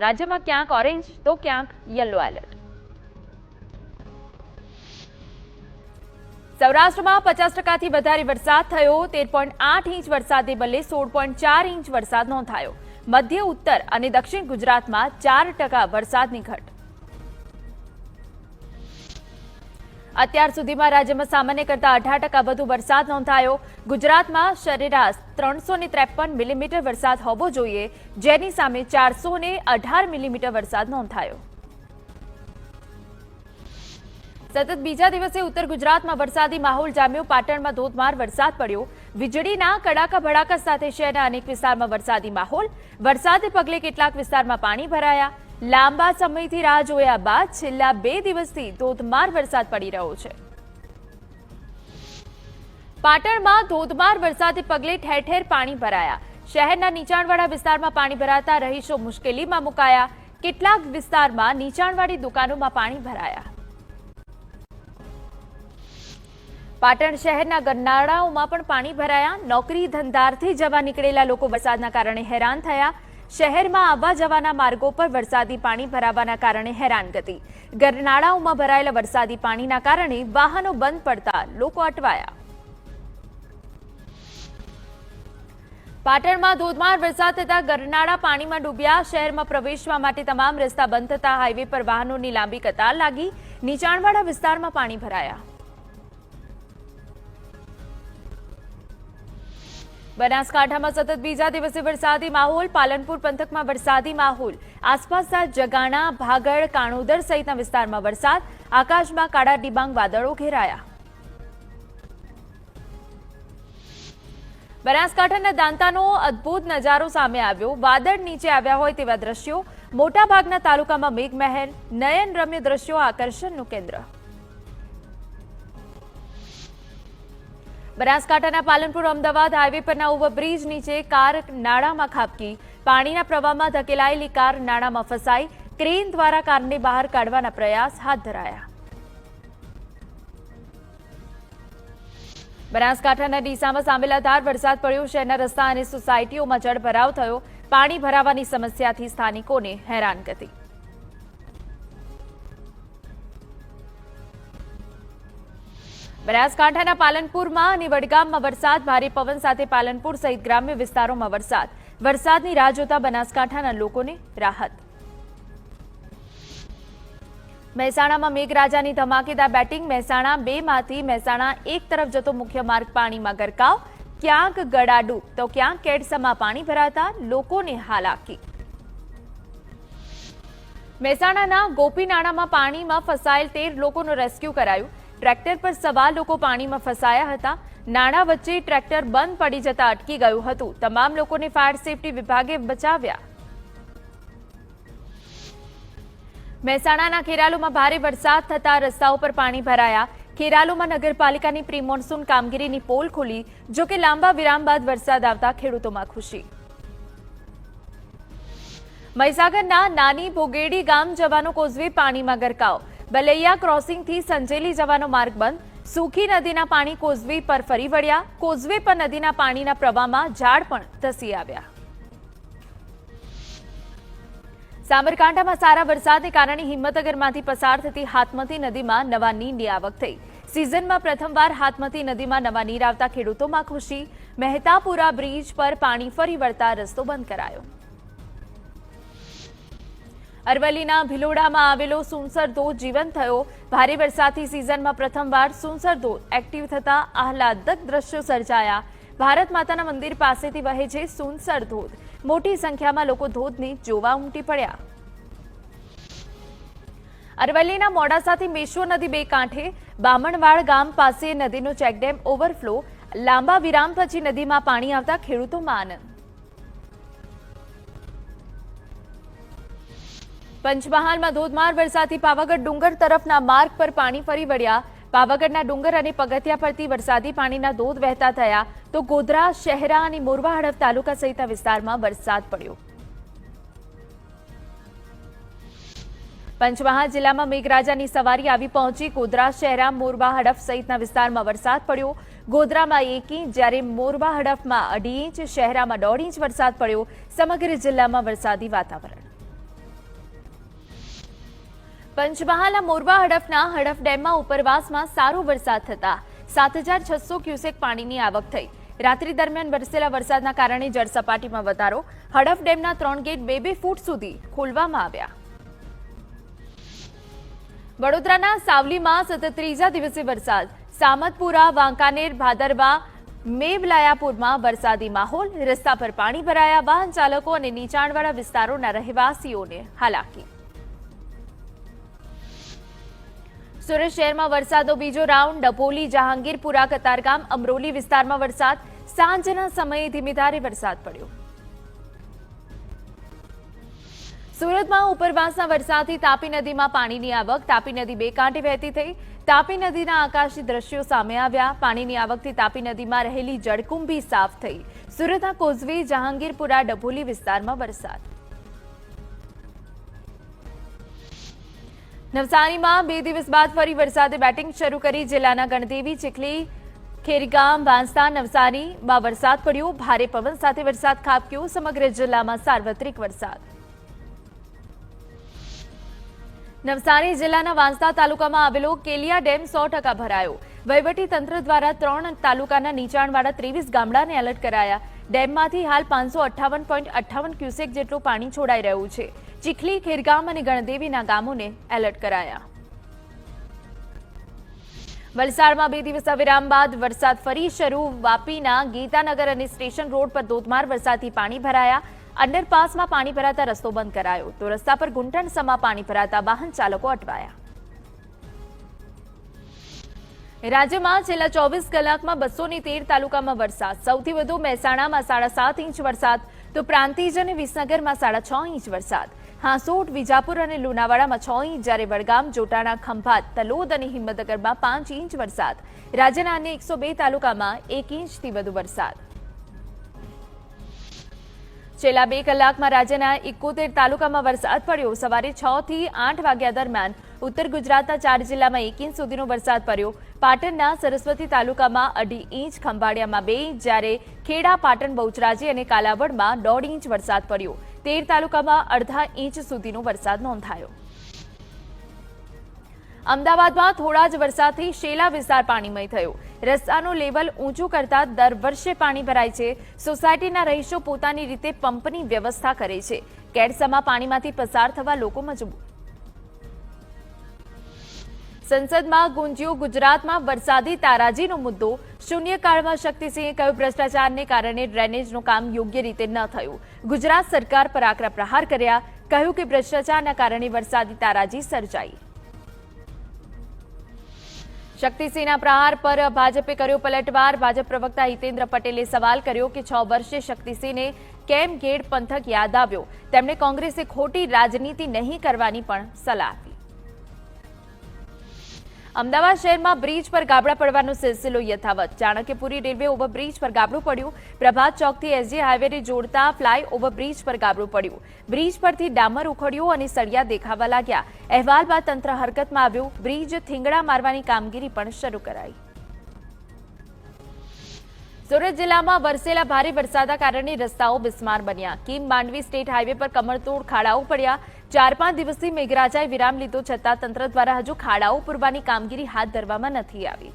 રાજ્યમાં ક્યાંક ઓરેન્જ તો ક્યાંક યલો એલર્ટ। સૌરાષ્ટ્રમાં 50%થી વધારે વરસાદ થયો। 13.8 ઇંચ વરસાદને બદલે 16.4 ઇંચ વરસાદ નોંધાયો। મધ્ય ઉત્તર અને દક્ષિણ ગુજરાતમાં 4% વરસાદની ઘટ। અત્યાર સુધીમાં રાજ્યમાં સામાન્ય કરતાં 18% વધુ વરસાદ નોંધાયો। ગુજરાતમાં સરેરાશ 353 મિલીમીટર વરસાદ હોવો જોઈએ, જેની સામે 418 મિલીમીટર વરસાદ નોંધાયો। સતત બીજા દિવસે ઉત્તર ગુજરાતમાં વરસાદી માહોલ જામ્યો। પાટણમાં ધોધમાર વરસાદ પડ્યો। વીજળીના કડાકા ભડાકા સાથે શહેરના અનેક વિસ્તારમાં વરસાદી માહોલ। વરસાદને પગલે કેટલાક વિસ્તારમાં પાણી ભરાયા। લાંબા સમયથી રાહ જોયા બાદ છેલ્લા 2 દિવસથી ધોધમાર વરસાદ પડી રહ્યો છે। પાટણમાં ધોધમાર વરસાદને પગલે ઠેર ઠેર પાણી ભરાયા। શહેરના નીચાણવાળા વિસ્તારમાં પાણી ભરાતા રહીશો મુશ્કેલીમાં મુકાયા। કેટલાક વિસ્તારમાં નીચાણવાળી દુકાનોમાં પાણી ભરાયા। પાટણ શહેરના ગરનાળાઓમાં પણ પાણી ભરાયા। નોકરી ધંધાર્થે જવા નીકળેલા લોકો વરસાદના કારણે હેરાન થયા। શહેરમાં આવવા જવાના માર્ગો પર વરસાદી પાણી ભરાવાના કારણે હેરાનગતિ। ગરનાળાઓમાં ભરાયેલા વરસાદી પાણીના કારણે વાહનો બંધ પડતા લોકો અટવાયા। પાટણમાં ધોધમાર વરસાદ થતા ગરનાળા પાણીમાં ડૂબ્યા। શહેરમાં પ્રવેશવા માટે તમામ રસ્તા બંધ થતા હાઈવે પર વાહનોની લાંબી કતાર લાગી। નીચાણવાળા વિસ્તારમાં પાણી ભરાયા। બનાસકાંઠામાં સતત બીજા દિવસે વરસાદી માહોલ। પાલનપુર પંથકમાં વરસાદી માહોલ। આસપાસના જગાણા, ભાગળ, કાણોદર સહિતના વિસ્તારમાં વરસાદ। આકાશમાં કાળા ડિબાંગ વાદળો ઘેરાયા। બનાસકાંઠાના દાંતાનો અદ્ભુત નજારો સામે આવ્યો। વાદળ નીચે આવ્યા હોય તેવા દ્રશ્યો। મોટાભાગના તાલુકામાં મેઘમહેર। નયનરમ્ય દ્રશ્યો આકર્ષણનું કેન્દ્ર। બનાસકાંઠાના પાલનપુર અમદાવાદ હાઈવે પરના ઓવરબ્રિજ નીચે કાર નાળામાં ખાબકી। પાણીના પ્રવાહમાં ધકેલાયેલી કાર નાળામાં ફસાઈ। ક્રેન દ્વારા કારને બહાર કાઢવાના પ્રયાસ હાથ ધરાયા। બનાસકાંઠાના ડીસામાં સાંભેલાધાર વરસાદ પડ્યો। શહેરના રસ્તા અને સોસાયટીઓમાં જળભરાવ થયો। પાણી ભરાવાની સમસ્યાથી સ્થાનિકોને હેરાનગતિ। બનાસકાંઠાના પાલનપુરમાં અને વડગામમાં વરસાદ। ભારે પવન સાથે પાલનપુર સહિત ગ્રામ્ય વિસ્તારોમાં વરસાદ। વરસાદની રાહ જોતા બનાસકાંઠાના લોકોને રાહત। મહેસાણામાં મેઘરાજાની ધમાકેદાર બેટિંગ। મહેસાણા 2 માંથી મહેસાણા 1 તરફ જતો મુખ્ય માર્ગ પાણીમાં ગરકાવ। ક્યાંક ગળાડૂબ તો ક્યાંક કેડસમાં પાણી ભરાતા લોકોને હાલાકી। મહેસાણાના ગોપીનાળામાં પાણીમાં ફસાયેલ 13 લોકોનું રેસ્ક્યુ કરાયું। ટ્રેક્ટર પર સવાર લોકો પાણીમાં ફસાયા હતા। નાળા વચ્ચે ટ્રેક્ટર બંધ પડી જતા અટકી ગયું હતું। તમામ લોકોને ફાયર સેફટી વિભાગે બચાવ્યા। મહેસાણાના ખેરાલુમાં ભારે વરસાદ થતા રસ્તાઓ પર પાણી ભરાયા। ખેરાલુમાં નગરપાલિકાની પ્રી મોન્સૂન કામગીરીની પોલ ખુલી। જોકે લાંબા વિરામ બાદ વરસાદ આવતા ખેડૂતોમાં ખુશી। મહીસાગરના નાની ભોગેડી ગામ જવાનો કોઝવે પાણીમાં ગરકાવ। બલૈયા ક્રોસિંગથી સંજેલી જવાનો માર્ગ બંધ। સુખી નદીના પાણી કોઝવે પર ફરી વળ્યા। કોઝવે પર નદીના પાણીના પ્રવાહમાં ઝાડ પણ ધસી આવ્યા। સાબરકાંઠામાં સારા વરસાદને કારણે હિંમતનગરમાંથી પસાર થતી હાથમતી નદીમાં નવા નીરની આવક થઈ। સિઝનમાં પ્રથમવાર હાથમતી નદીમાં નવા નીર આવતા ખેડૂતોમાં ખુશી। મહેતાપુરા બ્રિજ પર પાણી ફરી વળતા રસ્તો બંધ કરાયો। અરવલ્લીના ભિલોડામાં આવેલો સુનસર ધોધ જીવંત થયો। ભારે વરસાદથી સિઝનમાં પ્રથમવાર સુનસર ધોધ એક્ટિવ થતા આહલાદક દ્રશ્યો સર્જાયા। ભારત માતાના મંદિર પાસેથી વહે છે સુનસર ધોધ। મોટી સંખ્યામાં લોકો ધોધને જોવા ઉમટી પડ્યા। અરવલ્લીના મોડાસાથી મેશ્વો નદી બે કાંઠે। બામણવાડ ગામ પાસે નદીનો ચેકડેમ ઓવરફ્લો। લાંબા વિરામ પછી નદીમાં પાણી આવતા ખેડૂતોમાં આનંદ। પંચમહાલમાં ધોધમાર વરસાદથી પાવાગઢ ડુંગર તરફના માર્ગ પર પાણી ફરી વળ્યા। પાવાગઢના ડુંગર અને પગથિયા પરથી વરસાદી પાણીના ધોધ વહેતા થયા। તો ગોધરા, શહેરા અને મોરવા હડફ તાલુકા સહિતના વિસ્તારમાં વરસાદ પડ્યો। પંચમહાલ જિલ્લામાં મેઘરાજાની સવારી આવી પહોંચી। ગોધરા, શહેરા, મોરવા હડફ સહિતના વિસ્તારમાં વરસાદ પડ્યો। ગોધરામાં 1 ઇંચ જ્યારે મોરવા હડફમાં 2.5 ઇંચ, શહેરામાં 1.5 ઇંચ વરસાદ પડ્યો। સમગ્ર જિલ્લામાં વરસાદી વાતાવરણ। પંચમહાલના મોરવા હડફના હડફ ડેમમાં ઉપરવાસમાં સારો વરસાદ થતા 7,600 ક્યુસેક પાણીની આવક થઈ। રાત્રિ દરમિયાન વરસેલા વરસાદના કારણે જળસપાટીમાં વધારો। હડફ ડેમના 3 ગેટ 2-2 ફૂટ સુધી ખોલવામાં આવ્યા। વડોદરાના સાવલીમાં સતત ત્રીજા દિવસે વરસાદ। સામતપુરા, વાંકાનેર, ભાદરવા, મેવલાયાપુરમાં વરસાદી માહોલ। રસ્તા પર પાણી ભરાયા। વાહન ચાલકો અને નીચાણવાળા વિસ્તારોના રહેવાસીઓને હાલાકી। સુરત શહેરમાં વરસાદનો બીજો રાઉન્ડ। ડભોલી, જહાંગીરપુરા, કતારગામ, અમરોલી વિસ્તારમાં વરસાદ। સાંજના સમયે ધીમી ધારે વરસાદ પડ્યો। સુરતમાં ઉપરવાસના વરસાદથી તાપી નદીમાં પાણીની આવક। તાપી નદી બે કાંઠે વહેતી થઈ। તાપી નદીના આકાશી દ્રશ્યો સામે આવ્યા। પાણીની આવકથી તાપી નદીમાં રહેલી જળકુંભી સાફ થઈ। સુરતના કોઝવે, જહાંગીરપુરા, ડભોલી વિસ્તારમાં વરસાદ। નવસારીમાં 2 દિવસ બાદ ફરી વરસાદે બેટિંગ શરૂ કરી। જિલ્લાના ગણદેવી, ચીખલી, ખેરગામ, વાંસદા, નવસારીમાં વરસાદ પડ્યો। ભારે પવન સાથે વરસાદ ખાબક્યો। સમગ્ર જિલ્લામાં સાર્વત્રિક વરસાદ। નવસારી જિલ્લાના વાંસદા તાલુકામાં આવેલો કેલિયા ડેમ 100% ભરાયો। વહીવટી તંત્ર દ્વારા 3 તાલુકાના નીચાણવાળા 23 ગામડાને એલર્ટ કરાયા। ડેમમાંથી હાલ 558.58 ક્યુસેક જેટલું પાણી છોડાઈ રહ્યું છે। ચીખલી, ખેરગામ અને ગણદેવીના ગામોને એલર્ટ કરાયા। વલસાડમાં 2 દિવસના વિરામ બાદ વરસાદ ફરી શરૂ। વાપીના ગીતાનગર અને સ્ટેશન રોડ પર ધોધમાર વરસાદથી પાણી ભરાયા। અંડરપાસમાં પાણી ભરાતા રસ્તો બંધ કરાયો તો રસ્તા પર ઘૂંટણસમા પાણી ભરાતા વાહન ચાલકો અટવાયા। રાજ્યમાં છેલ્લા 24 કલાકમાં 213 તાલુકામાં વરસાદ। સૌથી વધુ મહેસાણામાં 7.5 ઇંચ વરસાદ તો પ્રાંતિજ અને વિસનગરમાં 6.5 ઇંચ વરસાદ। હાંસોટ, વિજાપુર અને લુણાવાડામાં 6 ઇંચ, જ્યારે વડગામ, જોટાણા, ખંભાત, તલોદ અને હિંમતનગરમાં 5 ઇંચ વરસાદ। રાજ્યના અન્ય 102 તાલુકામાં 1 ઇંચથી વધુ વરસાદ। છેલ્લા 2 કલાકમાં રાજ્યના 71 તાલુકામાં વરસાદ પડ્યો। સવારે 6 થી 8 વાગ્યા દરમિયાન ઉત્તર ગુજરાતના 4 જિલ્લામાં 1 ઇંચ સુધીનો વરસાદ પડ્યો। પાટણના સરસ્વતી તાલુકામાં 2.5 ઇંચ, ખંભાળિયામાં 2 ઇંચ, જ્યારે ખેડા, પાટણ, બહુચરાજી અને કાલાવડમાં 1.5 ઇંચ વરસાદ પડ્યો। 13 તાલુકામાં 0.5 ઇંચ સુધીનો વરસાદ નોંધાયો। અમદાવાદમાં થોડા જ વરસાદથી શેલા વિસ્તાર પાણીમય થયો। રસ્તાનું લેવલ ઊંચું કરતા દર વર્ષે પાણી ભરાય છે। સોસાયટીના રહીશો પોતાની રીતે પંપની વ્યવસ્થા કરે છે। કેડસમાં પાણીમાંથી પસાર થવા લોકો મજબૂર। સંસદમાં ગુંજ્યો ગુજરાતમાં વરસાદી તારાજીનો મુદ્દો। શૂન્યકાળમાં શક્તિસિંહે કહ્યું, ભ્રષ્ટાચારને કારણે ડ્રેનેજનું કામ યોગ્ય રીતે ન થયું। ગુજરાત સરકાર પર આકરા પ્રહાર કર્યા। કહ્યું કે ભ્રષ્ટાચારના કારણે વરસાદી તારાજી સર્જાઈ। શક્તિસિંહના પ્રહાર પર ભાજપે કર્યો પલટવાર। ભાજપ પ્રવક્તા હિતેન્દ્ર પટેલે સવાલ કર્યો કે 6 વર્ષે શક્તિસિંહને કેમ ગેડ પંથક યાદ આવ્યો। તેમણે કોંગ્રેસે ખોટી રાજનીતિ નહીં કરવાની પણ સલાહ આપી। અમદાવાદ શહેરમાં બ્રિજ પર ગાબડા પડવાનો સિલસિલો યથાવત। ચાણક્યપુરી રેલવે ઓવરબ્રિજ પર ગાબડું પડ્યું। પ્રભાત ચોકથી એસજી હાઈવેને જોડતા ફ્લાય ઓવરબ્રિજ પર ગાબડું પડ્યું। બ્રિજ પરથી ડામર ઉખડ્યું અને સળિયા દેખાવા લાગ્યા। અહેવાલ બાદ તંત્ર હરકતમાં આવ્યું। બ્રિજ થીંગડા મારવાની કામગીરી પણ શરૂ કરાઈ। સુરત જિલ્લામાં વરસેલા ભારે વરસાદના કારણે રસ્તાઓ બિસ્માર બન્યા। કીમ માંડવી સ્ટેટ હાઈવે પર કમરતોડ ખાડાઓ પડ્યા। 4-5 દિવસથી મેઘરાજાએ વિરામ લીધો છતાં તંત્ર દ્વારા હજુ ખાડાઓ પૂરવાની કામગીરી હાથ ધરવામાં નથી આવી।